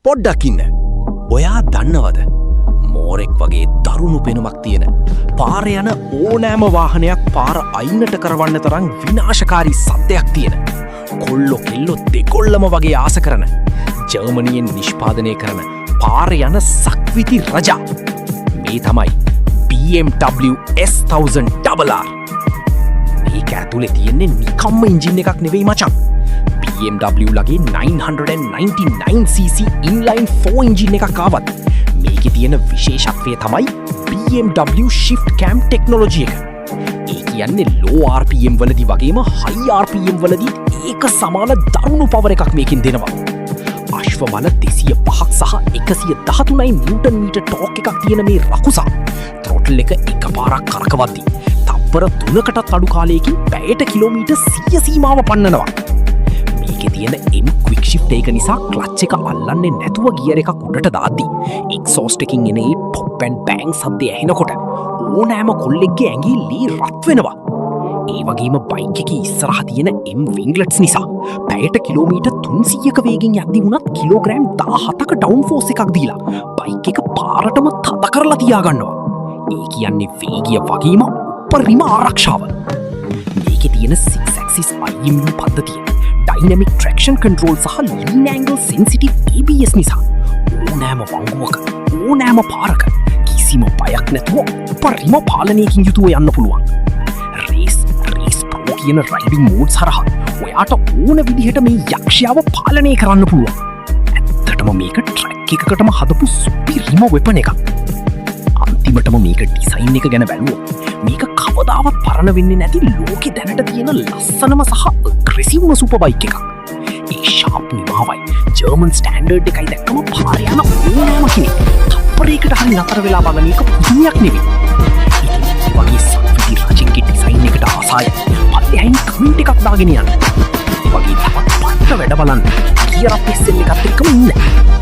පොඩ්ඩක් ඉන්න. ඔයා දන්නවද? මෝරෙක් වගේ දරුණු පෙනුමක් තියෙන පාර යන ඕනෑම වාහනයක් පාර අයින්නට කරවන්න තරම් විනාශකාරී සත්‍යයක් තියෙන කොල්ලෝ කෙල්ලෝ දෙකොල්ලම වගේ ආස කරන ජර්මනියෙන් නිෂ්පාදනය කරන පාර යන සක්විති රජා මේ තමයි BMW S1000RR. මේක ඇතුලේ තියෙන්නේ නිකම්ම එන්ජින් එකක් නෙවෙයි මචං. BMW ලගේ 999cc inline 4 එන්ජින් එකක් ආවත් මේකේ තියෙන විශේෂත්වය තමයි BMW shift cam ටෙක්නොලොජි එක. ඒ කියන්නේ low RPM වලදී වගේම high RPM වලදී ඒක සමාන දරුණු පවර් එකක් මේකෙන් දෙනවා. අශ්වබල 205ක් සහ 113 නිව්ටන් මීටර් ටෝක් එකක් තියෙන මේ රකුසා throttle එක එකපාරක් කරකවද්දී තප්පර 3කටත් අඩු කාලයකින් පැයට කිලෝමීටර් 100 සීමාව පන්නනවා. මේකේ තියෙන M quick shift එක නිසා ක්ලච් එක අල්ලන්නේ නැතුව ගියර් එකක් උඩට දාද්දී එක්සෝස්ට් එකකින් එන ඒ pop and bang සද්දය ඇහෙනකොට ඕනෑම කොල්ලෙක්ගේ ඇඟේ ලී රත් වෙනවා. ඒ වගේම බයික් එකේ ඉස්සරහ තියෙන M winglets නිසා පැයට කිලෝමීටර් 300ක වේගෙන් යද්දී වුණත් කිලෝග්‍රෑම් 17ක ඩවුන් ෆෝස් එකක් දීලා බයික් එක පාරටම තද කරලා තියාගන්නවා. ඒ කියන්නේ වේගය වගේම උපරිම ආරක්ෂාව. මේකේ තියෙන 6 axis IMU පද්ධතිය dynamic traction control සහ lean angle sensitive ABS නිසා ඕනෑම වංගුවක ඕනෑම පාරක කිසිම බයක් නැතුව උපරිම පාලනයකින් යුතුව යන්න පුළුවන්. රේස් ප්‍රෝ කියන රයිඩිං මෝඩ්ස් හරහා ඔයාට ඕන විදිහට මේ යක්ෂයාව පාලනය කරන්න පුළුවන්. ඇත්තටම මේක ට්‍රැක් එකකටම හදපු සුපිරිම වෙපන් එකක්. අන්තිමටම මේක ඩිසයින් එක ගැන බැලුවොත් මේක කවදාවත් පරණ වෙන්නේ නැති ලෝකෙ දැනට තියෙන ලස්සනම සහ අග්‍රෙසිව්ම සුපර් බයික් එකක්. ඒ ෂාප් නිමාවයි ජර්මන් ස්ටෑන්ඩර්ඩ් එකයි දැක්කම පාර යන ඕනෑම කෙනෙක් තප්පරයකට හරි නතර වෙලා බලන එක පුදුමයක් නෙවෙයි. ඉතින් මේ වගේ සක්විති රජෙක්ගේ ඩිසයින් එකට ආසාය පල්ලෙහායින් කමෙන්ට් එකක් දාගෙන යන්න. ඒ වගේ තවත් පට්ට වැඩ බලන්න ගියර් අප් SL එකත් එක්කම ඉන්න.